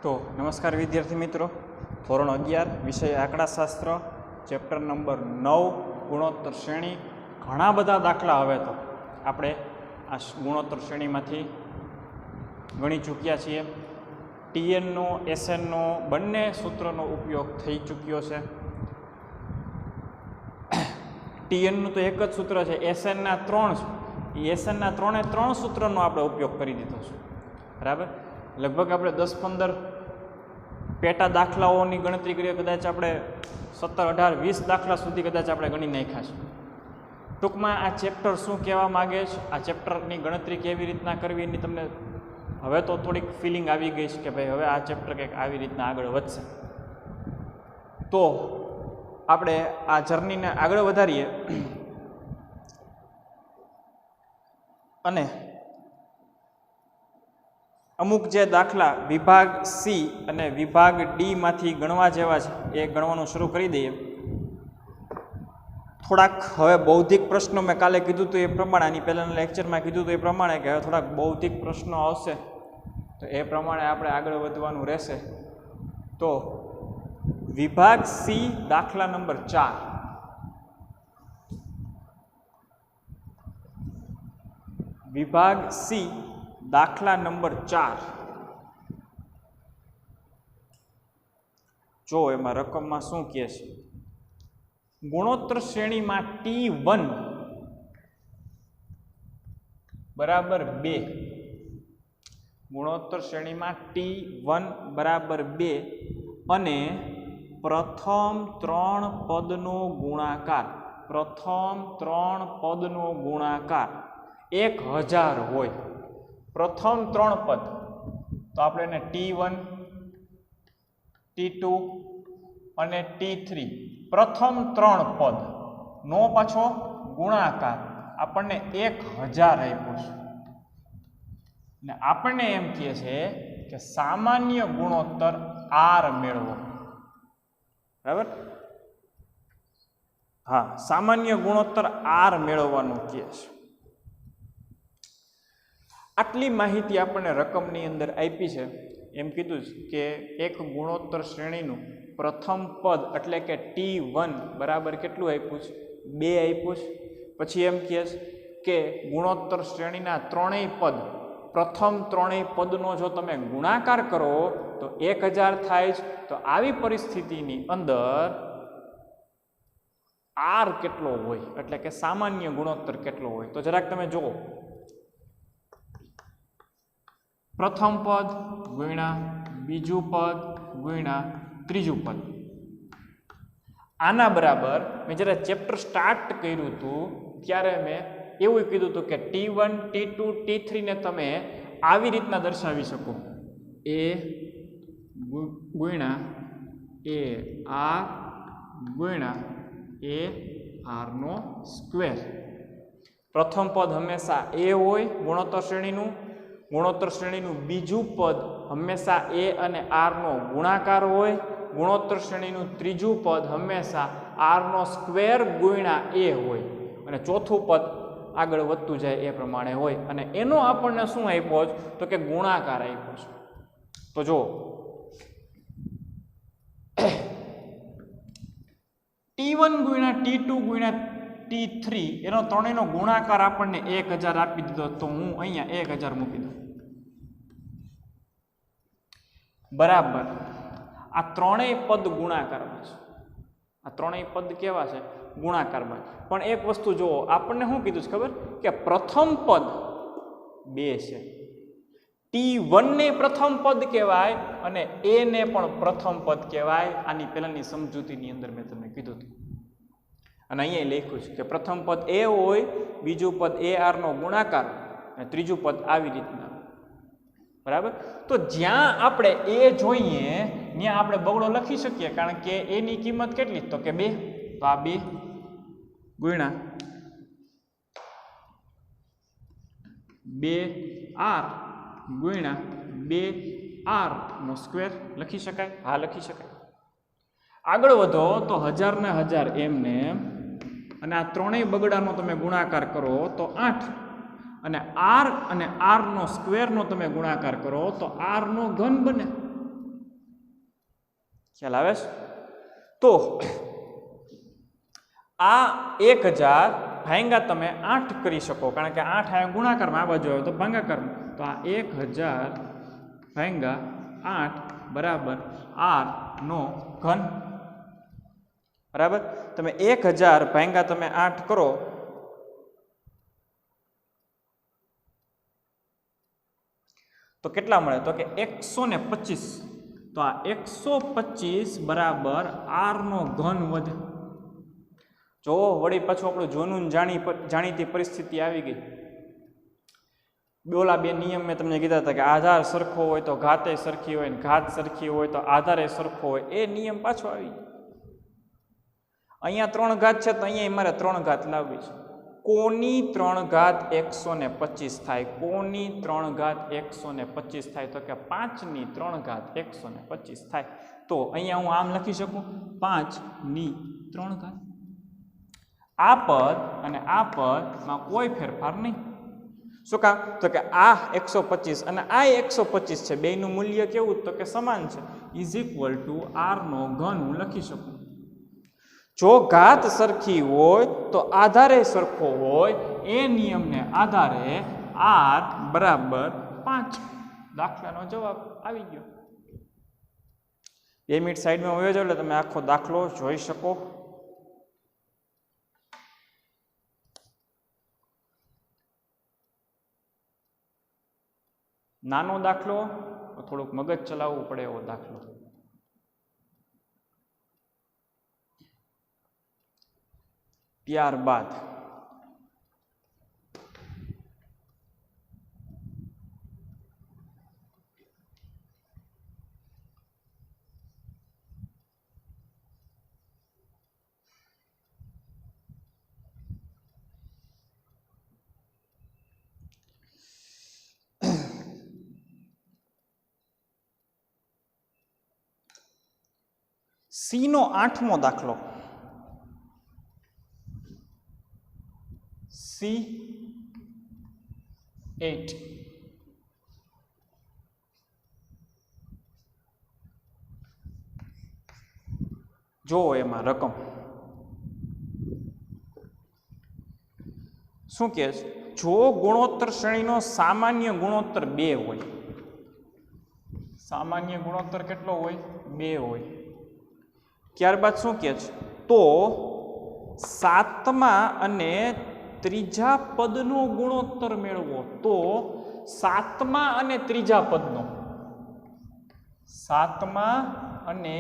તો નમસ્કાર વિદ્યાર્થી મિત્રો, ધોરણ 11 વિષય આંકડાશાસ્ત્ર, ચેપ્ટર નંબર 9 ગુણોત્તર શ્રેણી. ઘણા બધા દાખલા હવે તો આપણે આ ગુણોત્તર શ્રેણીમાંથી ગણી ચૂક્યા છીએ. ટીએનનો એસએનનો બંને સૂત્રનો ઉપયોગ થઈ ચૂક્યો છે. ટીએનનું તો એક જ સૂત્ર છે, એસએનના 3 છે. એ એસએનના 3 સૂત્રનો આપણે ઉપયોગ કરી દીધો છે. બરાબર, લગભગ આપણે 10-15 પેટા દાખલાઓની ગણતરી કરીએ, કદાચ આપણે 17, 18, 20 દાખલા સુધી કદાચ આપણે ગણી નાખ્યા છે. ટૂંકમાં આ ચેપ્ટર શું કહેવા માગે છે, આ ચેપ્ટરની ગણતરી કેવી રીતના કરવી એની તમને હવે તો થોડીક ફિલિંગ આવી ગઈ છે કે ભાઈ હવે આ ચેપ્ટર કંઈક આવી રીતના આગળ વધશે. તો આપણે આ જર્નીને આગળ વધારીએ અને અમુક જે દાખલા વિભાગ સી અને વિભાગ ડી માંથી ગણવા જેવા છે એ ગણવાનું શરૂ કરી દઈએ. થોડાક હવે બૌદ્ધિક પ્રશ્નો મેં કાલે કીધું હતું એ પ્રમાણે, આની પહેલાંના લેક્ચરમાં કીધું હતું એ પ્રમાણે કે હવે થોડાક બૌદ્ધિક પ્રશ્નો આવશે તો એ પ્રમાણે આપણે આગળ વધવાનું રહેશે. તો વિભાગ સી દાખલા નંબર 4. વિભાગ સી દાખલા નંબર 4. જો એમાં રકમમાં શું કહે છે, ગુણોત્તર શ્રેણીમાં T1 બરાબર 2. ગુણોત્તર શ્રેણીમાં T1 બરાબર 2 અને પ્રથમ 3 પદનો ગુણાકાર, પ્રથમ 3 પદનો ગુણાકાર 1000 હોય. પ્રથમ 3 પદ તો આપણે એને T1, T2 અને T3 પ્રથમ 3 પદ નો પાછો ગુણાકાર આપણને 1000 આપ્યો છે. ને આપણને એમ કહે છે કે સામાન્ય ગુણોત્તર R મેળવો. બરાબર, હા, સામાન્ય ગુણોત્તર R મેળવવાનું કહે છે. આટલી માહિતી આપણને રકમની અંદર આપી છે. એમ કીધું છે કે એક ગુણોત્તર શ્રેણીનું પ્રથમ પદ એટલે કે T1 બરાબર કેટલું આપ્યું છે, 2 આપ્યું છે. પછી એમ કહે છે કે ગુણોત્તર શ્રેણીના 3 પદ, પ્રથમ 3 પદનો જો તમે ગુણાકાર કરો તો 1000 થાય છે. તો આવી પરિસ્થિતિની અંદર R કેટલો હોય એટલે કે સામાન્ય ગુણોત્તર કેટલો હોય તો જરાક તમે જુઓ. પ્રથમ પદ ગુણ્યા બીજું પદ ગુણ્યા ત્રીજું પદ. આના બરાબર મેં જ્યારે ચેપ્ટર સ્ટાર્ટ કર્યું હતું ત્યારે મેં એવું કીધું હતું કે T1, T2, T3 ને તમે આવી રીતના દર્શાવી શકો, A ગુણ્યા AR ગુણ્યા AR નો સ્ક્વેર. પ્રથમ પદ હંમેશા A હોય ગુણોત્તર શ્રેણીનું, ગુણોત્તર શ્રેણીનું બીજું પદ હંમેશા A અને R નો ગુણાકાર હોય, ગુણોત્તર શ્રેણીનું ત્રીજું પદ હંમેશા R નો સ્ક્વેર ગુણ્યા A હોય અને ચોથું પદ આગળ વધતું જાય એ પ્રમાણે હોય. અને એનો આપણને શું આપ્યો છે તો કે ગુણાકાર આપ્યો છે. તો જો T1 ગુણ્યા T2 ગુણ્યા T3 એનો ત્રણેયનો ગુણાકાર આપણને 1000 આપી દીધો. તો હું અહીંયા 1000 મૂકી દઉં બરાબર. આ ત્રણેય પદ ગુણાકારમાં છે. આ ત્રણેય પદ કેવા છે, ગુણાકારમાં. પણ એક વસ્તુ જુઓ, આપણને શું કીધું છે ખબર, કે પ્રથમ પદ 2 છે. T1 ને પ્રથમ પદ કહેવાય અને A ને પણ પ્રથમ પદ કહેવાય. આની પહેલાની સમજૂતીની અંદર મેં તમને કીધું હતું અને અહીંયા લખ્યું છે કે પ્રથમ પદ A હોય, બીજું પદ AR નો ગુણાકાર અને ત્રીજું પદ આવી રીતના. બરાબર, તો જ્યાં આપણે A જોઈએ ત્યાં આપણે બગડો લખી શકીએ, કારણ કે A ની કિંમત કેટલી તો કે 2. તો આ 2 ગુણ્યા 2R ગુણ્યા 2R નો સ્ક્વેર લખી શકાય. હા, લખી શકાય. આગળ વધો તો 1000 ને 1000 એમને, અને આ ત્રણેય બગડાનો તમે ગુણાકાર કરો તો 8 અને R નો સ્ક્વેર નો તમે ગુણાકાર કરો તો R નો ઘન બને. ખ્યાલ આવે છે? તો આ 1000 ભાંગ્યા તમે 8 કરી શકો, કારણ કે 8 આ ગુણાકારમાં આ બાજુ આવે તો ભાગાકારમાં. તો આ 1000 ભાંગ્યા 8 બરાબર r નો ઘન. બરાબર, તમે 1000 ભાંગ્યા તમે 8 કરો તો કેટલા મળે? તો કે 125. તો આ 125 બરાબર r નો ઘન વધે. જો વળી પાછું આપણું જૂનું જાણીતી પરિસ્થિતિ આવી ગઈ. બોલા બે નિયમ મેં તમને કીધા હતા કે આધાર સરખો હોય તો ઘાતે સરખી હોય, ને ઘાત સરખી હોય તો આધારે સરખો હોય. એ નિયમ પાછો આવી ગયો. અહીંયા 3 ઘાત છે તો અહીંયા મારે 3 ઘાત લાવવી છે. કોની 3 ઘાત 125 થાય? કોની 3 ઘાત 125 થાય? તો કે 5 ની 3 ઘાત 125 થાય. તો અહીંયા હું આમ લખી શકું 5 ની 3 ઘાત. આ પદ અને આ પદમાં કોઈ ફેરફાર નહીં. શું કામ? તો કે આ 125 અને આ 125 છે, બેયનું મૂલ્ય કેવું? તો કે સમાન છે. ઇઝ ઇક્વલ ટુ r નો ઘન હું લખી શકું. જો ઘાત સરખી હોય તો આધારે સરખો હોય. એ નિયમને આધારે r બરાબર 5. દાખલાનો જવાબ આવી ગયો. 2 મિનિટ સાઈડમાં વયો જાવ એટલે તમે આખો દાખલો જોઈ શકો. નાનો દાખલો, થોડુંક મગજ ચલાવવું પડે એવો દાખલો. ત્યારબાદ સી નો 8મો દાખલો. C8. જો એમાં રકમ શું કહે છે? જો ગુણોત્તર શ્રેણીનો સામાન્ય ગુણોત્તર 2 હોય. સામાન્ય ગુણોત્તર કેટલો હોય? 2 હોય. ત્યારબાદ શું કહે છે? તો 7મા અને ત્રીજા પદનો ગુણોત્તર મેળવો. તો 7મા અને ત્રીજા પદનો, 7મા અને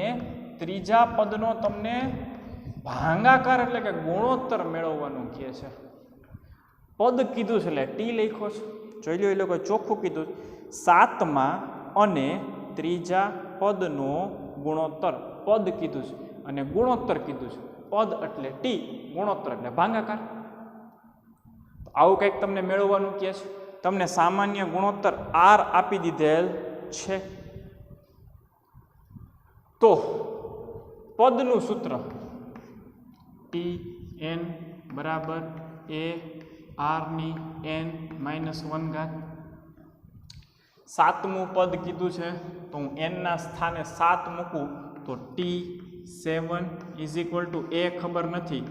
ત્રીજા પદનો તમને ભાગાકાર એટલે કે ગુણોત્તર મેળવવાનું કહે છે. પદ કીધું છે એટલે ટી લખ્યો છે. જોઈ લો, એ લોકો ચોખ્ખું કીધું. 7મા અને ત્રીજા પદનો ગુણોત્તર. પદ કીધું છે અને ગુણોત્તર કીધું છે. પદ એટલે ટી, ગુણોત્તર એટલે ભાગાકાર. આવું કંઈક તમને મેળવવાનું કહે છે. તમને સામાન્ય ગુણોત્તર r આપી દીધેલ છે. તો પદનું સૂત્ર Tn બરાબર a r ની n-1 7મું પદ કીધું છે તો હું n ના સ્થાને 7 મૂકું તો T7 is equal to a ખબર નથી,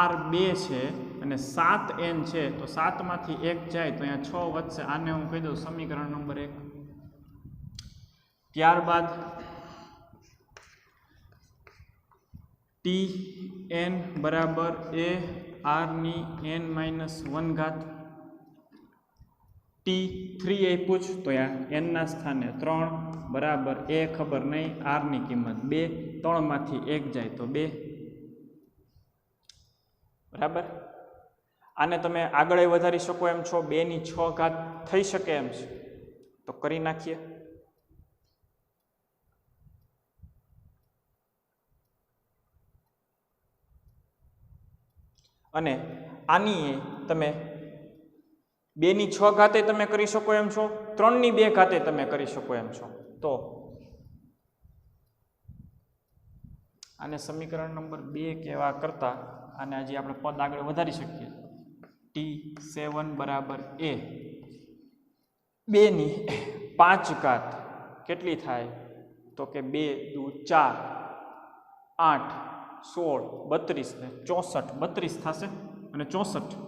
r 2 છે અને 7n છે તો 7માંથી 1 જાય તો અહીંયા 6 વધશે. આને હું કહી દઉં સમીકરણ નંબર 1. ત્યારબાદ Tn બરાબર a r ની n-1 T3 આપ્યું છે તો અહીંયા n ના સ્થાને 3 બરાબર a ખબર નહીં, r ની કિંમત 2, 3માંથી 1 જાય તો 2. બરાબર. આને તમે આગળ વધારી શકો એમ છો. 2 ની 6 થઈ શકે એમ છે તો કરી નાખીએ. અને આની તમે 2 ની 6 તમે કરી શકો એમ છો, 3 ની 2 તમે કરી શકો એમ છો. તો આને સમીકરણ નંબર 2 કહેવા કરતા આને હજી આપણે પદ આગળ વધારી શકીએ. T7 બરાબર a 2 ની 5 કેટલી થાય તો કે 2 દુ 4 8 16 32 64 32 થશે અને 64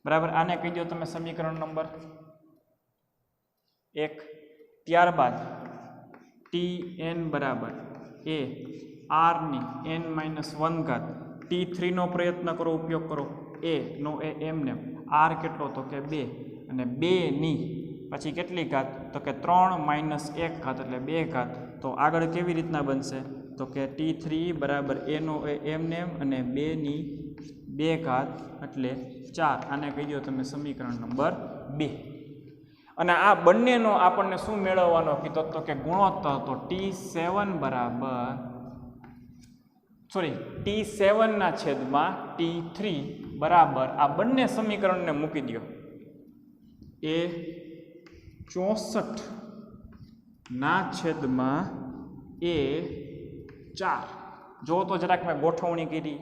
બરાબર. આને કહી દો તમે સમીકરણ નંબર 1. ત્યારબાદ tn બરાબર એ r ની n-1 ઘાત t3 નો પ્રયત્ન કરો, ઉપયોગ કરો. a નો એ એમને r કેટલો તો કે 2 અને 2 ની પછી કેટલી ઘાત તો કે 3 - 1 ઘાત એટલે 2 ઘાત. તો આગળ કેવી રીતના બનશે તો કે t3 બરાબર a નો એ એમને અને 2 ની 2 ઘાત એટલે 4. આને કહી દો તમે સમીકરણ નંબર 2. અને આ બંનેનો આપણને શું મેળવવાનો કીધો તો કે ગુણોત્તર. તો t7 બરાબર t7 ના છેદમાં t3 બરાબર આ બંને સમીકરણને મૂકી દો. એ 64 ના છેદમાં એ 4. જો તો જરાક મેં ગોઠવણી કરી.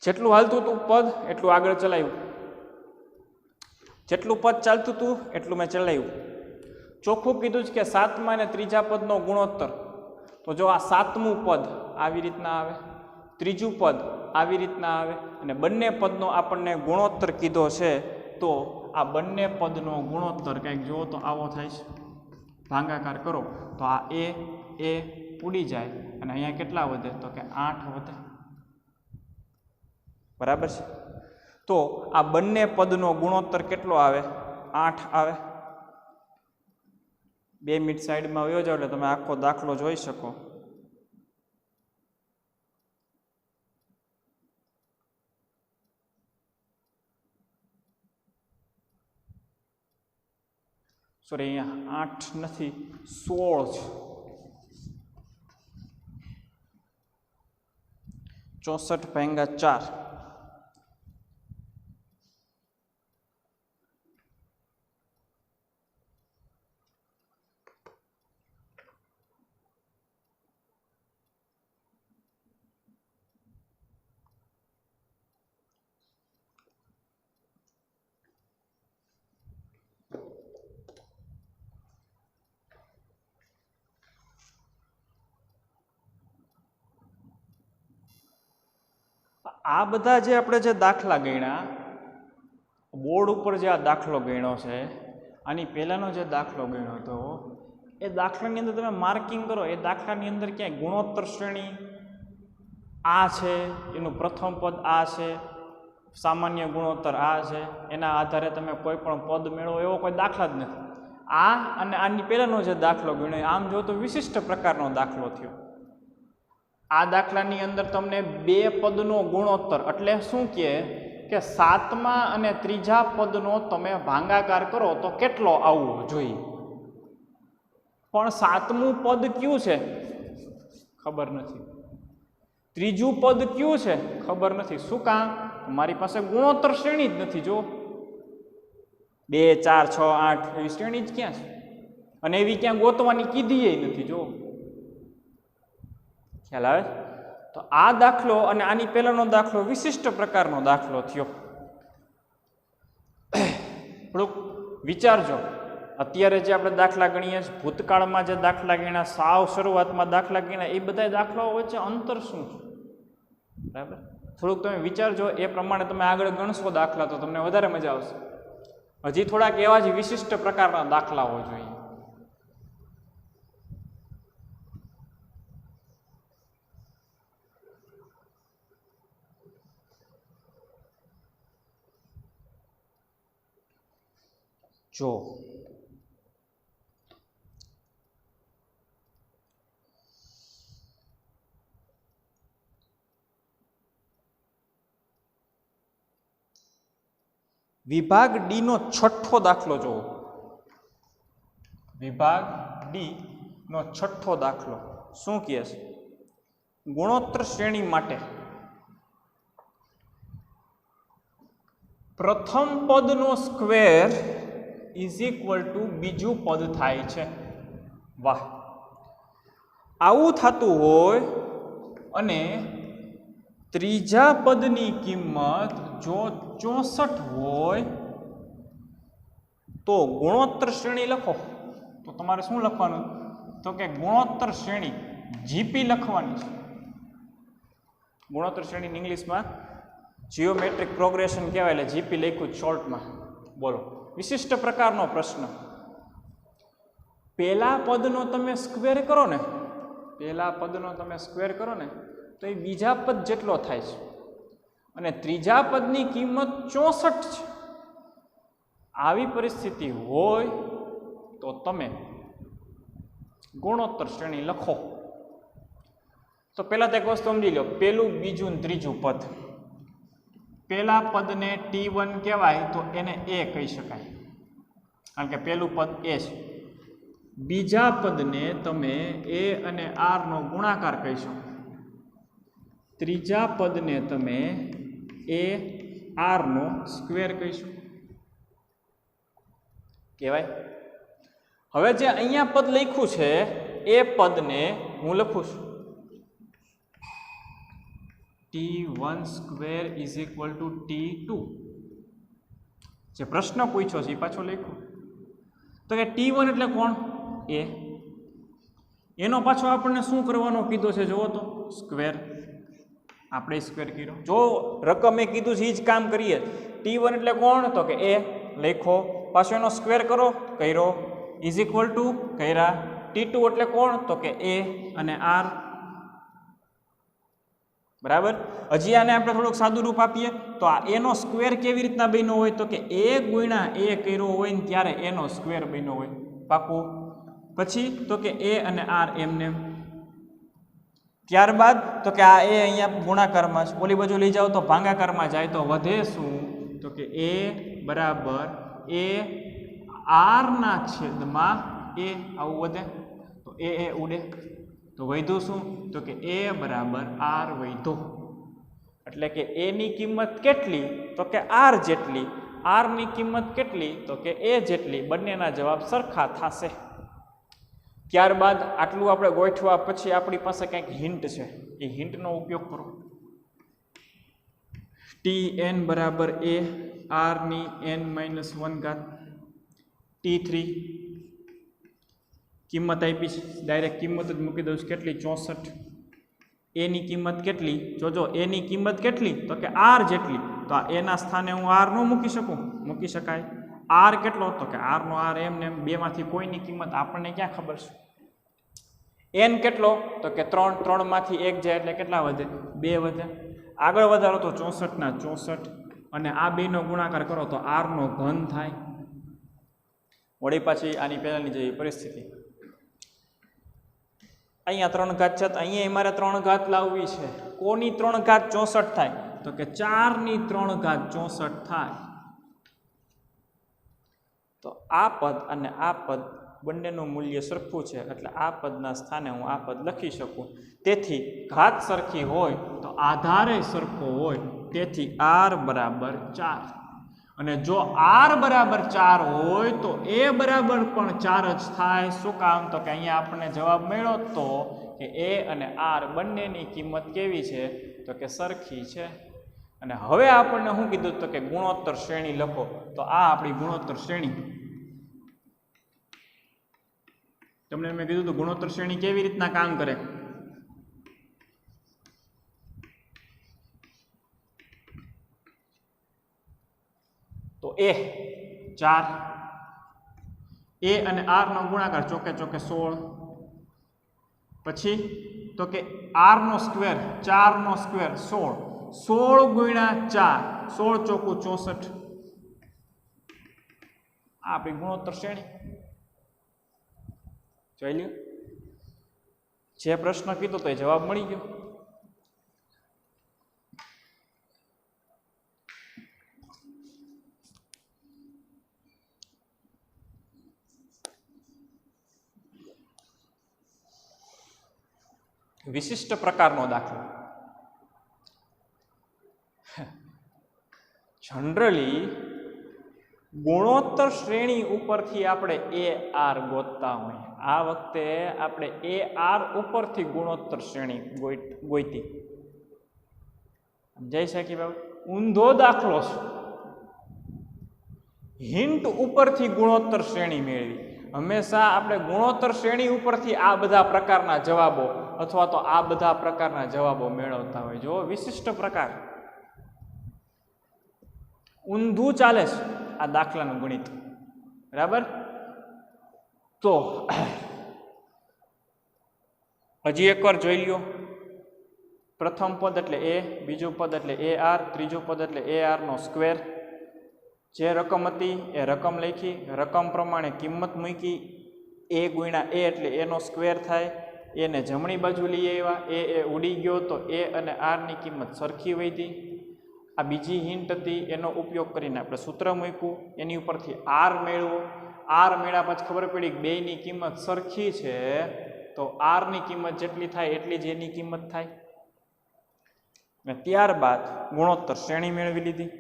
જેટલું હાલતું હતું પદ એટલું આગળ ચલાવ્યું, જેટલું પદ ચાલતું હતું એટલું મેં ચલાવ્યું. ચોખ્ખું કીધું છે કે 7મા અને ત્રીજા પદનો ગુણોત્તર. તો જો આ 7મું પદ આવી રીતના આવે, ત્રીજું પદ આવી રીતના આવે અને બંને પદનો આપણને ગુણોત્તર કીધો છે. તો આ બંને પદનો ગુણોત્તર કંઈક જુઓ તો આવો થાય છે. ભાગાકાર કરો તો આ એ ઉડી જાય અને અહીંયા કેટલા વધે તો કે 8 વધે. બરાબર છે. તો આ બંને પદનો ગુણોત્તર કેટલો આવે 8 આવે. 2 મિનિટ સાઈડમાં વયો જાઓ એટલે તમે આખો દાખલો જોઈ શકો. સોરી, અહીંયા 8 નથી 16 છે. 64/4. આ બધા જે આપણે જે દાખલા ગણ્યા, બોર્ડ ઉપર જે આ દાખલો ગણ્યો છે, આની પહેલાંનો જે દાખલો ગણ્યો હતો એ દાખલાની અંદર તમે માર્કિંગ કરો. એ દાખલાની અંદર ક્યાંય ગુણોત્તર શ્રેણી આ છે, એનું પ્રથમ પદ આ છે, સામાન્ય ગુણોત્તર આ છે, એના આધારે તમે કોઈ પણ પદ મેળવો એવો કોઈ દાખલા જ નથી. આ અને આની પહેલાંનો જે દાખલો ગણ્યો આમ જો તો વિશિષ્ટ પ્રકારનો દાખલો થયો. આ દાખલાની અંદર તમને 2 પદનો ગુણોત્તર એટલે શું કહે કે 7મા અને ત્રીજા પદનો તમે ભાગાકાર કરો તો કેટલો આવવો જોઈએ. પણ 7મું પદ કયું છે ખબર નથી, ત્રીજું પદ કયું છે ખબર નથી. શું કામ? મારી પાસે ગુણોત્તર શ્રેણી જ નથી. જો 2 4 6 8 એવી શ્રેણી જ ક્યાં છે? અને એવી ક્યાં ગોતવાની કીધી નથી. જો ખ્યાલ આવે? તો આ દાખલો અને આની પહેલાનો દાખલો વિશિષ્ટ પ્રકારનો દાખલો થયો. થોડુંક વિચારજો. અત્યારે જે આપણે દાખલા ગણીએ છીએ, ભૂતકાળમાં જે દાખલા ગણ્યા, સાવ શરૂઆતમાં દાખલા ગણ્યા, એ બધા દાખલાઓ વચ્ચે અંતર શું છે? બરાબર, થોડુંક તમે વિચારજો. એ પ્રમાણે તમે આગળ ગણશો દાખલા તો તમને વધારે મજા આવશે. હજી થોડાક એવા જ વિશિષ્ટ પ્રકારના દાખલાઓ જોઈએ. જો વિભાગ ડી નો છઠ્ઠો દાખલો જુઓ. વિભાગ ડી નો છઠ્ઠો દાખલો શું કહે છે? ગુણોત્તર શ્રેણી માટે પ્રથમ પદનો સ્ક્વેર ઇઝ ઇક્વલ ટુ બીજું પદ થાય છે. વાહ! આવું થતું હોય અને ત્રીજા પદની કિંમત જો 64 હોય તો ગુણોત્તર શ્રેણી લખો. તો તમારે શું લખવાનું? તો કે ગુણોત્તર શ્રેણી જીપી લખવાની છે. ગુણોત્તર શ્રેણી ઇંગ્લિશમાં જીઓમેટ્રિક પ્રોગ્રેશન કહેવાય, એટલે જીપી લખ્યું શોર્ટમાં. બોલો, વિશિષ્ટ પ્રકારનો પ્રશ્ન. પહેલા પદનો તમે સ્ક્વેર કરો ને, પહેલા પદનો તમે સ્ક્વેર કરો ને તો એ બીજા પદ જેટલો થાય છે, અને ત્રીજા પદની કિંમત 64 છે. આવી પરિસ્થિતિ હોય તો તમે ગુણોત્તર શ્રેણી લખો. તો પહેલા તો એક વસ્તુ સમજી લો, પહેલું, બીજું, ત્રીજું પદ. પહેલા પદને T1 કહેવાય તો એને A કહી શકાય, કારણ કે પહેલું પદ A છે. બીજા પદને તમે A અને R નો ગુણાકાર કહી શકો. ત્રીજા પદને તમે A R નો સ્ક્વેર કહી શકો, કહેવાય. હવે જે અહીંયા પદ લખ્યું છે એ પદને હું લખું છું T1 square is equal to T2. જે પ્રશ્ન પૂછ્યો છે એ પાછો લખ્યો. તો કે T1 એટલે કોણ? A. એનો પાછો આપણને શું કરવાનો કીધો છે જુઓ તો, સ્ક્વેર. આપણે સ્ક્વેર કર્યો. જો રકમે કીધું છે એ જ કામ કરીએ. T1 એટલે કોણ? તો કે A લખો, પાછો એનો સ્ક્વેર કરો, કર્યો, ઇઝ ઇક્વલ ટુ કર્યા. T2 એટલે કોણ? તો કે A અને R. બરાબર. હજી આને આપણે થોડુંક સાદું રૂપ આપીએ તો આ એનો સ્ક્વેર કેવી રીતના બન્યો હોય? તો કે A ગુણ્યા A કર્યો હોય ને ત્યારે એનો સ્ક્વેર બન્યો હોય. પાકું. પછી તો કે A અને R એમને. ત્યારબાદ તો કે આ A અહીંયા ગુણાકારમાં છે, ઓલી બાજુ લઈ જાઓ તો ભાગાકારમાં જાય તો વધે શું? તો કે A બરાબર A R ના છેદમાં A. આવું વધે તો A ઉડે તો વધ્યું શું? તો કે A બરાબર R વધ્યો. એટલે કે A ની કિંમત કેટલી? તો કે R જેટલી. R ની કિંમત કેટલી? તો કે A જેટલી. બંનેના જવાબ સરખા થશે. ત્યારબાદ આટલું આપણે ગોઠવા પછી આપણી પાસે કંઈક હિન્ટ છે, એ હિન્ટનો ઉપયોગ કરો. Tn બરાબર A R ની n-1 T3 કિંમત આપી છે, ડાયરેક્ટ કિંમત જ મૂકી દઉં. કેટલી? 64. A ની કિંમત કેટલી? જોજો, A ની કિંમત કેટલી? તો કે R જેટલી. તો આ A ના સ્થાને હું R ન મૂકી શકું? મૂકી શકાય. R કેટલો? તો કે R નો R એમને એમ, બેમાંથી કોઈની કિંમત આપણને ક્યાં ખબર છે? n કેટલો? તો કે 3. 3 માંથી 1 જાય એટલે કેટલા વધે? 2 વધે. આગળ વધારો તો 64 ના 64, અને આ બેનો ગુણાકાર કરો તો R નો ઘન થાય. વળી પાછી આની પહેલાની જેવી પરિસ્થિતિ. અહીંયા 3 ઘાત છે તો અહીંયા મારે 3 ઘાત લાવવી છે. કોની 3 ઘાત 64 થાય? તો કે 4 ની 3 ઘાત 64 થાય. તો આ પદ અને આ પદ બંનેનું મૂલ્ય સરખું છે, એટલે આ પદના સ્થાને હું આ પદ લખી શકું. તેથી ઘાત સરખી હોય તો આધારે સરખો હોય, તેથી R બરાબર 4. અને જો R બરાબર 4 હોય તો A બરાબર પણ 4 જ થાય. શું કામ? તો કે અહીંયા આપણને જવાબ મળ્યો તો કે A અને R બંનેની કિંમત કેવી છે? તો કે સરખી છે. અને હવે આપણને શું કીધું? તો કે ગુણોત્તર શ્રેણી લખો. તો આ આપણી ગુણોત્તર શ્રેણી. તમને મેં કીધું તો ગુણોત્તર શ્રેણી કેવી રીતના કામ કરે. તો A 4, A અને R નો ગુણાકાર ચોકે ચોકે 16. પછી તો કે R નો સ્ક્વેર, 4 નો સ્ક્વેર 16. 16 ગુણ્યા 4, 16 ચોકું 64. આ આપણી ગુણોત્તર શ્રેણી. જોઈ લ્યો, જે પ્રશ્ન કીધો તો એ જવાબ મળી ગયો. વિશિષ્ટ પ્રકારનો દાખલો. જનરલી ગુણોત્તર શ્રેણી ઉપરથી આપણે AR ગોતતા હોય. આ વખતે આપણે AR ઉપરથી ગુણોત્તર શ્રેણી ગોતી. સમજાઈ શકી બાબત? ઊંધો દાખલો છે. હિન્ટ ઉપરથી ગુણોત્તર શ્રેણી મેળવી. હંમેશા આપણે ગુણોત્તર શ્રેણી ઉપરથી આ બધા પ્રકારના જવાબો અથવા તો આ બધા પ્રકારના જવાબો મેળવતા હોય. જો વિશિષ્ટ પ્રકાર ઊંધું ચાલે છે આ દાખલાનું ગણિત, બરાબર. તો હજી એકવાર જોઈ લ્યો. પ્રથમ પદ એટલે એ, બીજું પદ એટલે એ આર, ત્રીજું પદ એટલે એ આર નો સ્ક્વેર. જે રકમ હતી એ રકમ લખી, રકમ પ્રમાણે કિંમત મૂકી. એ ગુણ્યા એ એટલે એનો સ્ક્વેર થાય. એને જમણી બાજુ લઈ આવ્યા, એ ઉડી ગયો તો એ અને આરની કિંમત સરખી વધી. આ બીજી હિન્ટ હતી, એનો ઉપયોગ કરીને આપણે સૂત્ર મૂક્યું, એની ઉપરથી આર મેળવો. આર મેળવ્યા પછી ખબર પડી કે બેયની કિંમત સરખી છે, તો આરની કિંમત જેટલી થાય એટલી જ એની કિંમત થાય. અને ત્યારબાદ ગુણોત્તર શ્રેણી મેળવી લીધી.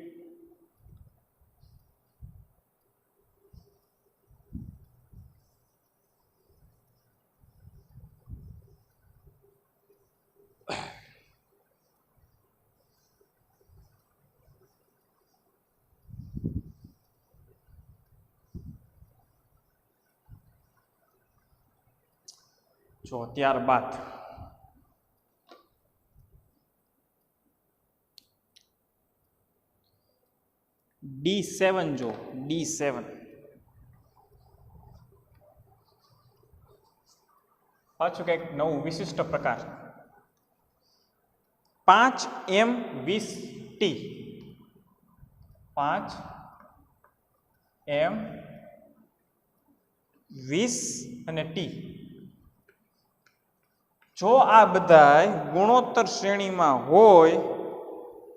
જો ત્યારબાદ D7 જો D7 પાછું કંઈક નવું વિશિષ્ટ પ્રકાર. 5m20t 5m20 અને t. જો આ બધાય ગુણોત્તર શ્રેણીમાં હોય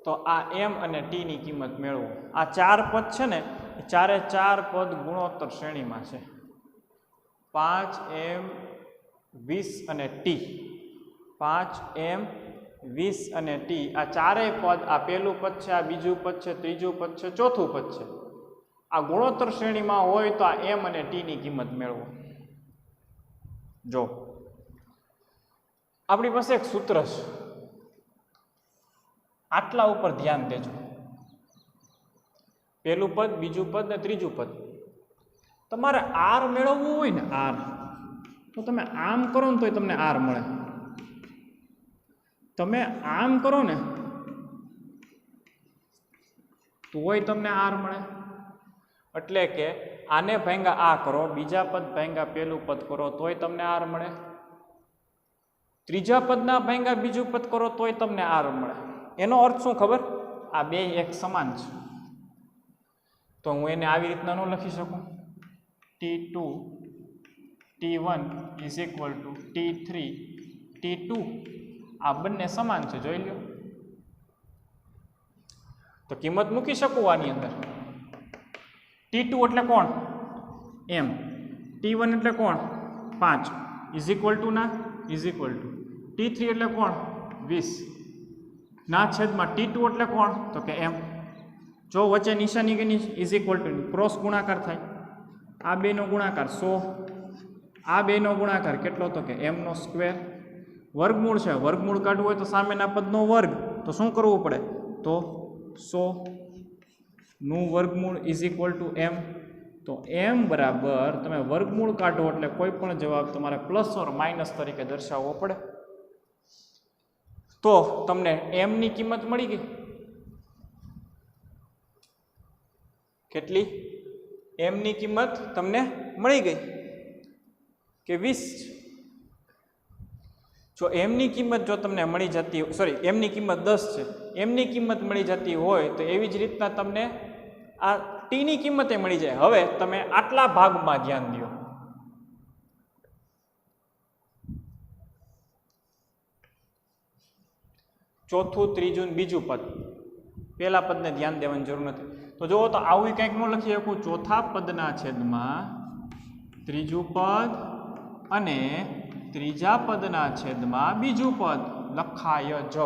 તો આ m અને t ની કિંમત મેળવો. આ ચાર પદ છે ને, એ ચારે ચાર પદ ગુણોત્તર શ્રેણીમાં છે. 5m20 અને t, 5m20 અને t. આ ચારેય પદ, આ પહેલું પદ છે, આ બીજું પદ છે, ત્રીજું પદ છે, ચોથું પદ છે. આ ગુણોત્તર શ્રેણીમાં હોય તો આ m અને t ની કિંમત મેળવો. જો આપણી પાસે એક સૂત્ર છે, આટલા ઉપર ધ્યાન દેજો. પહેલું પદ, બીજું પદ ને ત્રીજું પદ. તમારે આર મેળવવું હોય ને, આર, તો તમે આમ કરો ને તોય તમને આર મળે. તમે આમ કરો ને તોય તમને આર મળે. એટલે કે આને ભાંગા આ કરો, બીજા પદ ભાંગા પહેલું પદ કરો તોય તમને આર મળે. ત્રીજા પદના ભાંગા બીજું પદ કરો તોય તમને આર મળે. એનો અર્થ શું ખબર? આ બે એક સમાન છે. તો હું એને આવી રીતના ન લખી શકું. T2 T1 is equal to T3 T2. આ બંને સમાન છે, જોઈ લો. તો કિંમત મૂકી શકું આની અંદર. T2 એટલે કોણ? m. T1 એટલે કોણ? 5 ઇઝ ઇક્વલ ટુ ના ઇઝ ઇક્વલ ટુ T3 એટલે કોણ? 20 ના છેદમાં T2 એટલે કોણ? તો કે m. જો વચ્ચે નિશાની કે ઇઝ ઇક્વલ ટુ ક્રોસ ગુણાકાર થાય. આ બેનો ગુણાકાર 100, આ બેનો ગુણાકાર કેટલો? તો કે m નો સ્ક્વેર. વર્ગમૂળ છે, વર્ગમૂળ કાઢવું હોય તો સામેના પદનો વર્ગ. તો શું કરવું પડે? તો 100 નું વર્ગમૂળ ઇઝ ઇક્વલ ટુ m. તો m બરાબર તમે વર્ગમૂળ કાઢો એટલે કોઈ પણ જવાબ તમારે પ્લસ ઓર માઇનસ તરીકે દર્શાવવો પડે. તો તમને m ની કિંમત મળી ગઈ. કેટલી? m ની કિંમત તમને મળી ગઈ કે 20. જો m ની કિંમત જો તમને મળી જતી, સોરી, m ની કિંમત 10 છે, m ની કિંમત મળી જતી હોય તો એવી જ રીતના તમને આ t ની કિંમતે મળી જાય. હવે તમે આટલા ભાગમાં ધ્યાન દો. ચોથું, ત્રીજું, બીજું પદ. પહેલા પદને ધ્યાન દેવાની જરૂર નથી. તો જુઓ તો આવું કંઈક ન લખી શકું. ચોથા પદના છેદમાં ત્રીજું પદ અને ત્રીજા પદના છેદમાં બીજું પદ લખાય જ.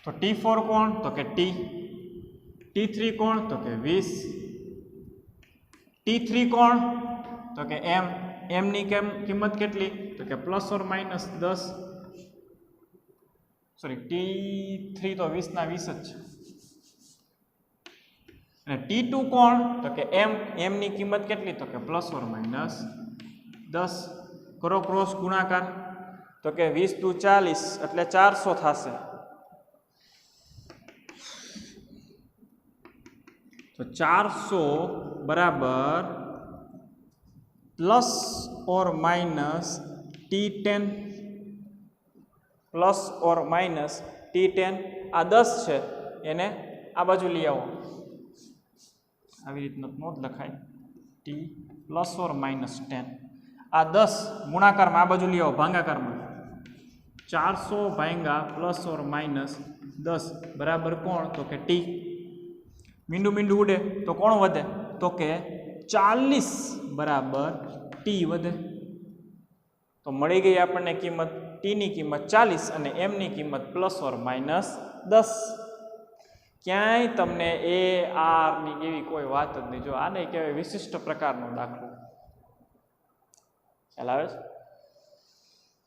તો T4 કોણ? તો કે t. T3 કોણ? તો કે 20. T3 કોણ? તો કે m. m ની કિંમત કેટલી? તો કે plus or minus 10. Sorry, T3 તો 20 ના 20 જ છે. અને T2 કોણ? તો કે m ની કિંમત કેટલી? તો કે ±10. કરો ક્રોસ ગુણાકાર, તો કે 20 દુ 40 એટલે 400 થશે. તો 400 બરાબર plus or minus T10 plus or minus T10. આ 10 છે એને આ બાજુ લઈ આવો, આવી રીતનું નોંધ લખાય T પ્લસ ઓર માઇનસ 10. આ 10 ગુણાકારમાં આ બાજુ લઈ આવો ભાગાકારમાં, 400 ભાંગા પ્લસ ઓર માઇનસ 10 બરાબર કોણ? તો કે T. મીંડું મીંડું ઉડે તો કોણ વધે? તો કે 40 બરાબર T વધે. તો મળી ગઈ આપણને કિંમત. T ની કિંમત 40 અને m ની કિંમત પ્લસ ઓર માઇનસ 10. ક્યાંય તમને એ આર ની એવી કોઈ વાત જ નહીં. જો આને કહેવાય વિશિષ્ટ પ્રકારનો દાખલો. ખ્યાલ આવે છે?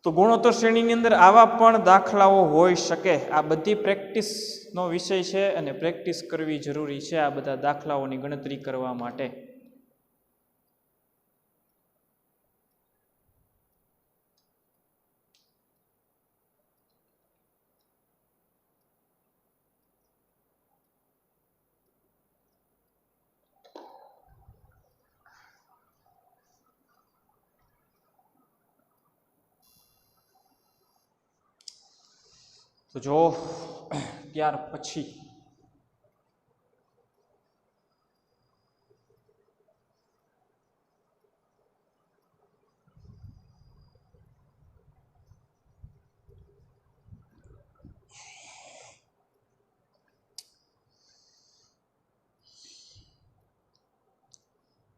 તો ગુણોત્તર શ્રેણીની અંદર આવા પણ દાખલાઓ હોઈ શકે. આ બધી પ્રેક્ટિસનો વિષય છે અને પ્રેક્ટિસ કરવી જરૂરી છે આ બધા દાખલાઓની ગણતરી કરવા માટે. તો જો ત્યાર પછી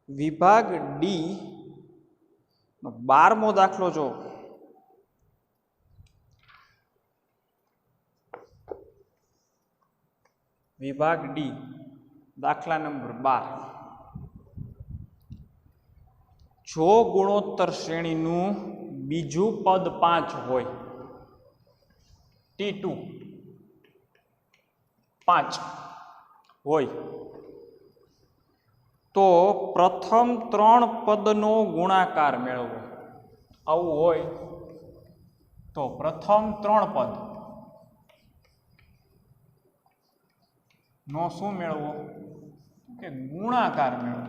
વિભાગ ડી નો 12મો દાખલો જો. વિભાગ ડી દાખલા નંબર 12. જો ગુણોત્તર શ્રેણીનું બીજું પદ 5 હોય, T2 5 હોય, તો પ્રથમ 3 પદનો ગુણાકાર મેળવો. આવું હોય તો પ્રથમ 3 પદ નો શું મેળવો? કે ગુણાકાર મેળવો.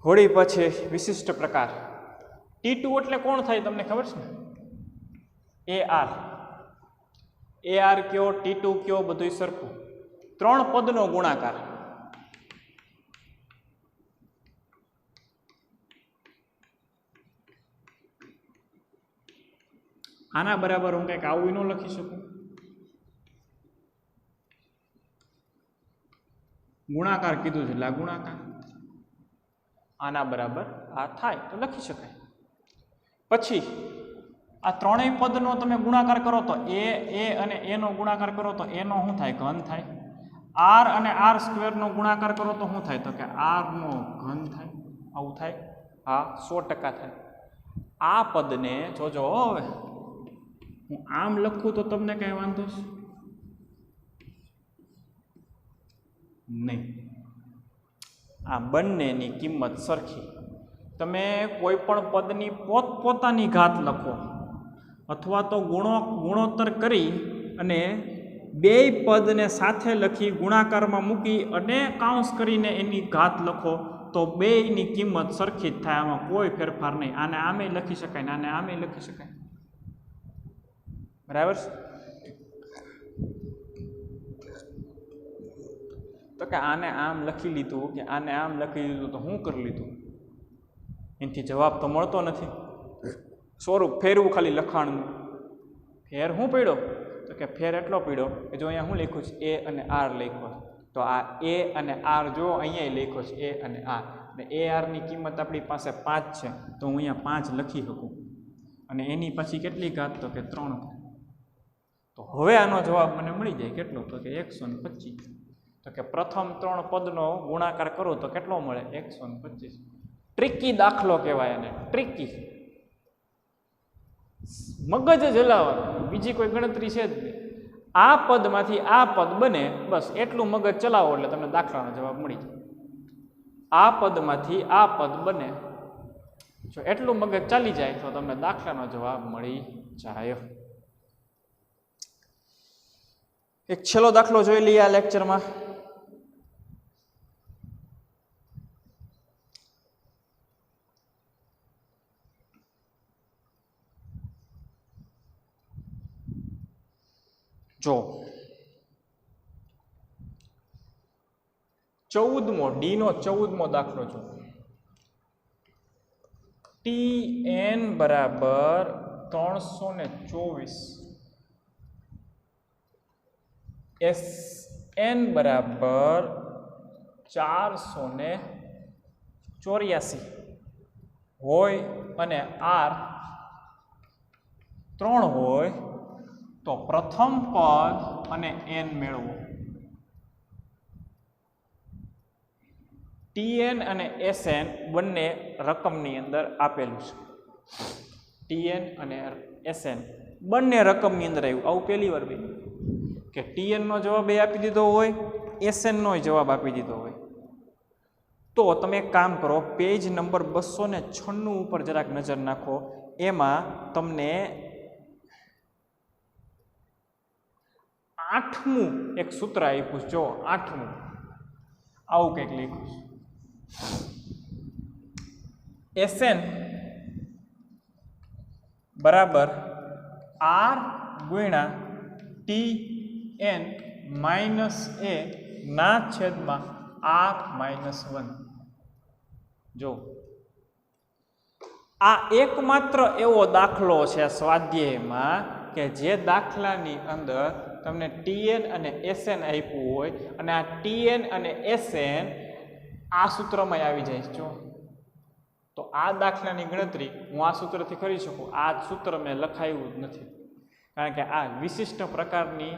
હોળી પછી વિશિષ્ટ પ્રકાર. T2 એટલે કોણ થાય તમને ખબર છે ને? AR કયો, T2 કયો, બધું સરખું. 3 પદનો ગુણાકાર. આના બરાબર હું કંઈક આવું ન લખી શકું? ગુણાકાર કીધું છે એટલે આ ગુણાકાર. આના બરાબર આ થાય તો લખી શકાય. પછી આ ત્રણેય પદનો તમે ગુણાકાર કરો તો એ અને એ નો ગુણાકાર કરો તો એ નો શું થાય? ઘન થાય. r અને r² નો ગુણાકાર કરો તો શું થાય? તો કે r નો ઘન થાય. આવું થાય? હા, 100% થાય. આ પદને જોજો હવે હું આમ લખું તો તમને કઈ વાંધો છે નહીં. આ બંનેની કિંમત સરખી. તમે કોઈ પણ પદની પોતપોતાની ઘાત લખો અથવા તો ગુણોત્તર કરી અને બેય પદને સાથે લખી ગુણાકારમાં મૂકી અને કાઉન્સ કરીને એની ઘાત લખો તો બેયની કિંમત સરખી જ થાય. આમાં કોઈ ફેરફાર નહીં. આને આમે લખી શકાય ને આને આમે લખી શકાય. બરાબર છે? તો કે આને આમ લખી લીધું કે આને આમ લખી લીધું તો શું કરી લીધું? એનાથી જવાબ તો મળતો નથી. સ્વરૂપ ફેરવું ખાલી લખાણનું. ફેર શું પડ્યો? તો કે ફેર એટલો પડ્યો કે જો અહીંયા શું લખ્યું છે? એ અને આર લખ્યો. તો આ એ અને આર જો અહીંયા લખ્યો છે એ અને આર. અને એ આરની કિંમત આપણી પાસે 5 છે તો હું અહીંયા 5 લખી શકું. અને એની પછી કેટલી ઘાત? તો કે 3 ઘાત. તો હવે આનો જવાબ મને મળી જાય. કેટલો? તો કે 125. તો કે પ્રથમ 3 પદનો ગુણાકાર કરો તો કેટલો મળે? 125. ટ્રિકી દાખલો કહેવાય એને. ટ્રિકી. મગજ જ હલાવવાનું, બીજી કોઈ ગણતરી છે જ નહીં. આ પદમાંથી આ પદ બને, બસ એટલું મગજ ચલાવો એટલે તમને દાખલાનો જવાબ મળી જાય. આ પદમાંથી આ પદ બને, જો એટલું મગજ ચાલી જાય તો તમને દાખલાનો જવાબ મળી જાય. એક છેલ્લો દાખલો જોઈ લઈએ આ લેક્ચરમાં. જો 14મો ડી નો 14મો દાખલો જો. Tn બરાબર 324, Sn બરાબર 484 હોય અને R 3 હોય તો પ્રથમ પદ અને n મેળવો. Tn અને Sn બંને રકમની અંદર આપેલું છે. Tn અને Sn બંને રકમની અંદર આવ્યું. આવું પહેલી વાર બન્યું કે Tn નો જવાબ એ આપી દીધો હોય, Sn નો જવાબ આપી દીધો હોય. તો તમે એક કામ કરો, પેજ નંબર 296 ઉપર જરાક નજર નાખો. એમાં તમને 8મું એક સૂત્ર આપ્યું. જો 8મું આવું કંઈક લખ્યું છે. Sn બરાબર R ગુણ્યા Tn માઇનસ a ના છેદમાં R માઇનસ 1. જો આ એકમાત્ર એવો દાખલો છે સ્વાધ્યાયમાં કે જે દાખલાની અંદર તમને Tn અને Sn આપ્યું હોય અને આ Tn અને Sn આ સૂત્રમાં આવી જાય છે. જો તો આ દાખલાની ગણતરી હું આ સૂત્રથી કરી શકું. આ સૂત્ર મેં લખાયું જ નથી, કારણ કે આ વિશિષ્ટ પ્રકારની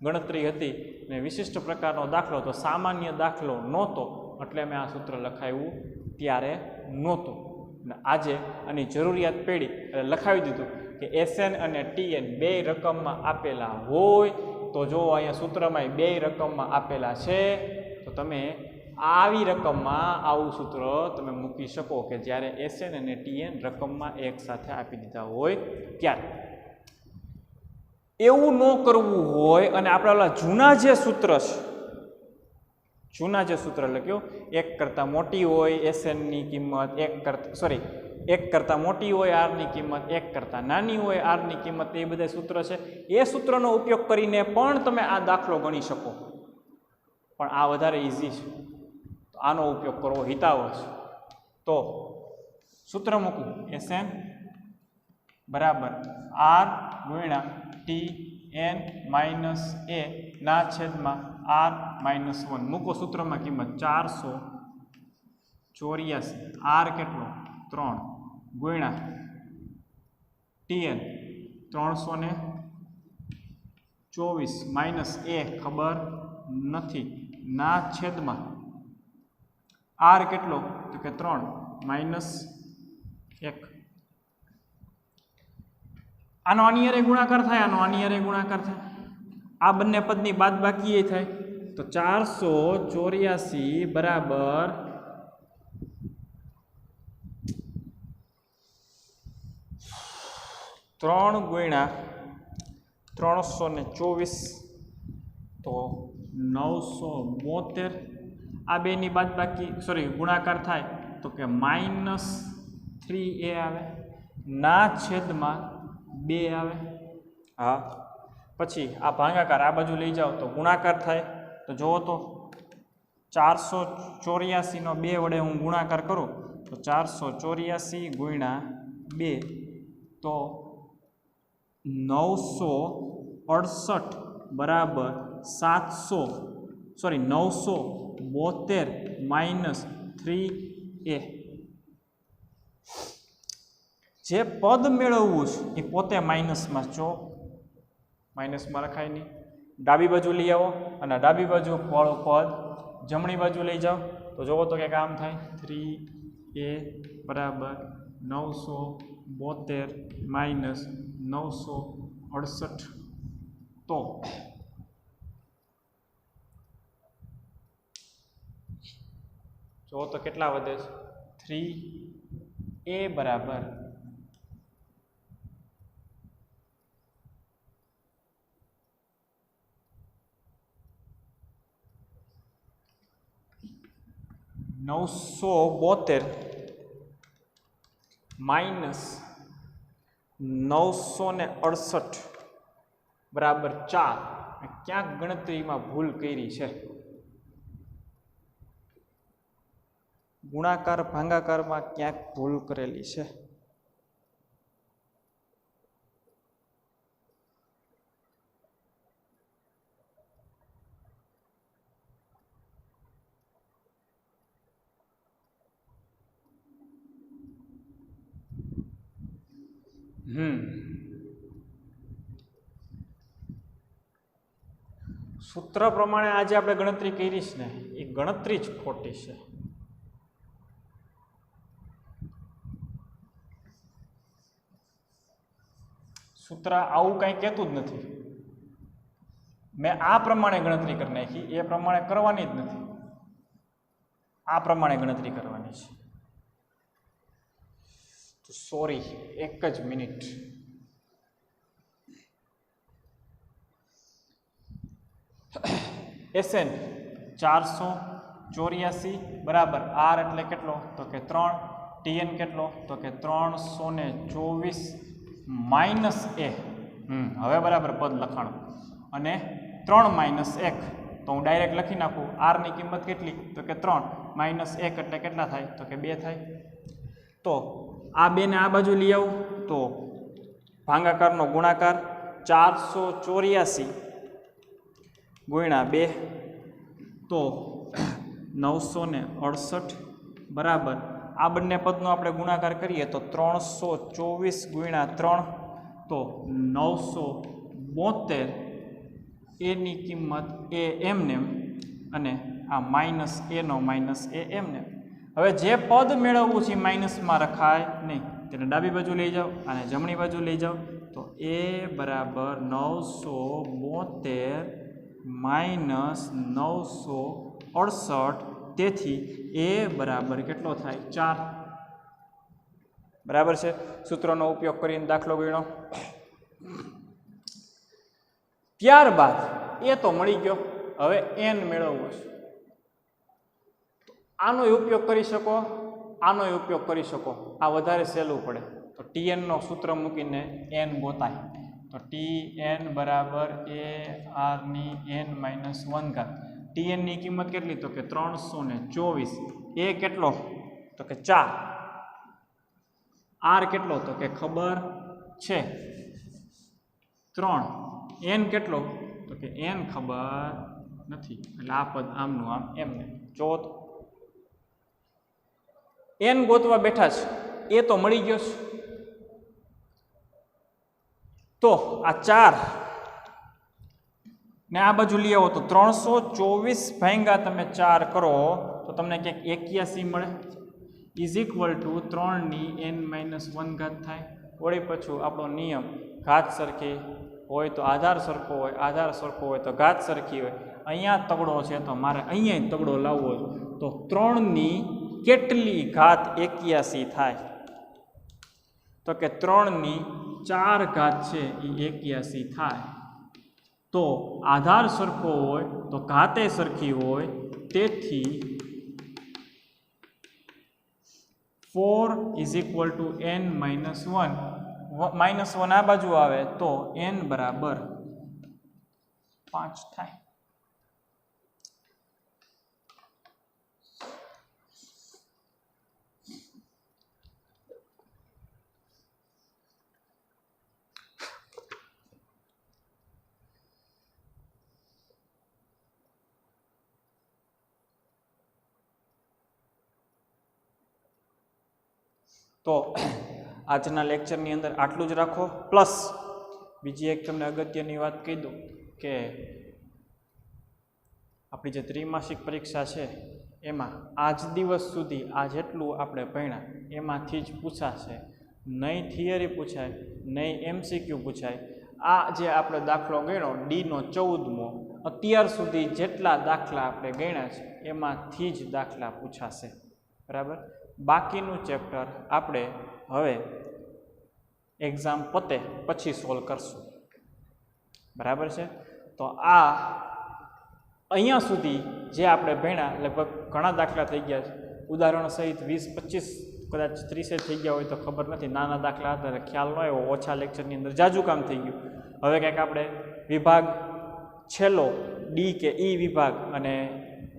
ગણતરી હતી ને વિશિષ્ટ પ્રકારનો દાખલો તો સામાન્ય દાખલો નહોતો, એટલે મેં આ સૂત્ર લખાયું ત્યારે નહોતું. ને આજે આની જરૂરિયાત પડી એટલે લખાવી દીધું કે Sn અને Tn બે રકમમાં આપેલા હોય તો જો અહીંયા સૂત્રમાં બે રકમમાં આપેલા છે તો તમે આવી રકમમાં આવું સૂત્ર તમે મૂકી શકો કે જ્યારે Sn અને Tn રકમમાં એક સાથે આપી દીધા હોય ત્યારે. એવું ન કરવું હોય અને આપણે ઓલા જૂના જે સૂત્ર લખ્યો, એક કરતાં મોટી હોય Sn ની કિંમત, એક કરતાં મોટી હોય R ની કિંમત, એક કરતાં નાની હોય R ની કિંમત, એ બધા સૂત્ર છે. એ સૂત્રનો ઉપયોગ કરીને પણ તમે આ દાખલો ગણી શકો, પણ આ વધારે ઇઝી છે. તો આનો ઉપયોગ કરવો હિતાવહ છે. તો સૂત્ર મૂકું, Sn બરાબર R ગુણ્યા Tn માઇનસ a ના છેદમાં R માઇનસ 1. મૂકો સૂત્રમાં કિંમત 484, R કેટલો 3 ગુણ્યા Tn 324 માઇનસ a ખબર નથી ના છેદમાં R કેટલો તો કે 3 માઇનસ 1. આનો આની હારે ગુણાકાર થાય, આનો આની હારે ગુણાકાર થાય, આ બંને પદની બાદબાકી થાય તો 484 બરાબર 3 ગુણ્યા 324 તો 972. આ બેની બાદબાકી ગુણાકાર થાય તો કે માઇનસ 3a આવે ના છેદમાં 2 આવે. હા, પછી આ ભાગાકાર આ બાજુ લઈ જાઓ તો ગુણાકાર થાય તો જુઓ તો 484 નો 2 વડે હું ગુણાકાર કરું તો 484 ગુણ્યા 2 તો 968 બરાબર 972 માઇનસ 3a. જે પદ મેળવવું છે એ પોતે માઇનસમાં, જો માઇનસમાં લખાય નહીં. ડાબી બાજુ લઈ આવો અને ડાબી બાજુ વાળું પદ જમણી બાજુ લઈ જાઓ તો જુઓ તો કે કામ થાય. 3a બરાબર 972 માઇનસ 968. તો જો તો કેટલા વધે છે 3a બરાબર 972 માઇનસ 968 બરાબર 4. ક્યાંક ગણતરીમાં ભૂલ કરી છે. ગુણાકાર ભાગાકારમાં ક્યાંક ભૂલ કરેલી છે. સૂત્ર પ્રમાણે આજે આપણે ગણતરી કરી છે ને એ ગણતરી જ ખોટી છે. સૂત્ર આવું કાંઈ કહેતું જ નથી. મેં આ પ્રમાણે ગણતરી કરી નાખી, એ પ્રમાણે કરવાની જ નથી. આ પ્રમાણે ગણતરી કરવાની છે. તો સોરી, એક જ મિનિટ. SN 484 બરાબર R એટલે કેટલો? તો કે 3. TN કેટલો? તો કે 324 માઇનસ A. હવે બરાબર પદ લખાણો. અને 3 માઇનસ 1 તો હું ડાયરેક્ટ લખી નાખું. R ની કિંમત કેટલી? તો કે 3 માઇનસ 1 એટલે કેટલા થાય? તો કે 2 થાય. તો આ 2 ને આ બાજુ લઈ આવું તો ભાગાકારનો ગુણાકાર 484 ગુણ્યા 2 તો 968 બરાબર આ બંને પદનો આપણે ગુણાકાર કરીએ તો 324 ગુણ્યા 3 તો 972. એની કિંમત એ એમને અને આ માઇનસ એનો માઇનસ એ એમને. હવે જે પદ મેળવવું છે માઇનસમાં રખાય નહીં, તેને ડાબી બાજુ લઈ જાઓ અને જમણી બાજુ લઈ જાઓ તો એ બરાબર 972 માઇનસ 968. તેથી એ બરાબર કેટલો થાય? 4. બરાબર છે. સૂત્રનો ઉપયોગ કરીને દાખલો ગણ્યો. ત્યારબાદ એ તો મળી ગયો. હવે n મેળવવો છે. આનો ઉપયોગ કરી શકો, આનો ઉપયોગ કરી શકો. આ વધારે સહેલું પડે તો TN નો સૂત્ર મૂકીને n ગોતાય તો TN બરાબર AR ની n માઇનસ 1 TN ની કિંમત કેટલી? તો કે 324. એ કેટલો? તો કે 4. R કેટલો? તો કે ખબર છે 3. n કેટલો? તો કે n ખબર નથી. એટલે આ પદ આમનું આમ એમને. ચોથ n ગોતવા બેઠા છે, એ તો મળી ગયો છે. તો આ 4 ને આ બાજુ લઈ આવો તો 324 ભાગ્યા તમે 4 કરો તો તમને ક્યાંક 81 મળે. ઇઝ ઇક્વલ ટુ 3 ની n માઇનસ 1 ઘાત થાય. વળી પાછું આપણો નિયમ ઘાત સરખી હોય તો આધાર સરખો હોય, આધાર સરખો હોય તો ઘાત સરખી હોય. અહીંયા તગડો છે તો મારે અહીંયા તગડો લાવવો છે. તો 3 ની કેટલી ઘાત 81 થાય? તો કે 3 ની 4 ઘાત છે એ 81 થાય. તો આધાર સરખો હોય તો ઘાતે સરખી હોય. તેથી 4 is equal to n minus 1. Minus 1 આ બાજુ આવે તો n બરાબર 5 થાય. તો આજના લેક્ચરની અંદર આટલું જ રાખો. પ્લસ બીજી એક તમને અગત્યની વાત કહી દઉં કે આપણી જે ત્રિમાસિક પરીક્ષા છે એમાં આજ દિવસ સુધી આ જેટલું આપણે ભણ્યા એમાંથી જ પૂછાશે. નહીં થિયરી પૂછાય, નહીં MCQ પૂછાય. આ જે આપણે દાખલો ગણ્યો ડીનો 14મો, અત્યાર સુધી જેટલા દાખલા આપણે ગણ્યા છે એમાંથી જ દાખલા પૂછાશે, બરાબર. બાકીનું ચેપ્ટર આપણે હવે એક્ઝામ પતે પછી સોલ્વ કરશું, બરાબર છે. તો આ અહીંયા સુધી જે આપણે ભણ્યા લગભગ ઘણા દાખલા થઈ ગયા છે, ઉદાહરણો સહિત 20-25 કદાચ 30 થઈ ગયા હોય તો ખબર નથી, નાના દાખલા હતા ખ્યાલ ન આવ્યો, ઓછા લેક્ચરની અંદર જાજુ કામ થઈ ગયું. હવે કંઈક આપણે વિભાગ છેલ્લો ડી કે ઈ વિભાગ અને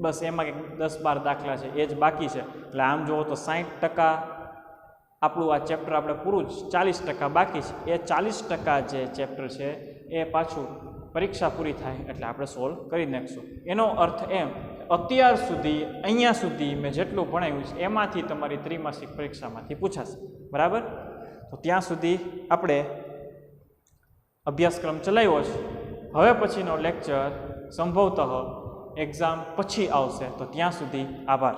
બસ એમાં કંઈક 10-12 દાખલા છે એ જ બાકી છે. એટલે આમ જુઓ તો 60% આપણું આ ચેપ્ટર આપણે પૂરું જ, 40% બાકી છે. એ 40% જે ચેપ્ટર છે એ પાછું પરીક્ષા પૂરી થાય એટલે આપણે સોલ્વ કરી નાખીશું. એનો અર્થ એમ અત્યાર સુધી અહીંયા સુધી મેં જેટલું ભણાવ્યું છે એમાંથી તમારી ત્રિમાસિક પરીક્ષામાંથી પૂછાશે, બરાબર. તો ત્યાં સુધી આપણે અભ્યાસક્રમ ચલાવ્યો છે. હવે પછીનો લેક્ચર સંભવતઃ એક્ઝામ પછી આવશે. તો ત્યાં સુધી આભાર.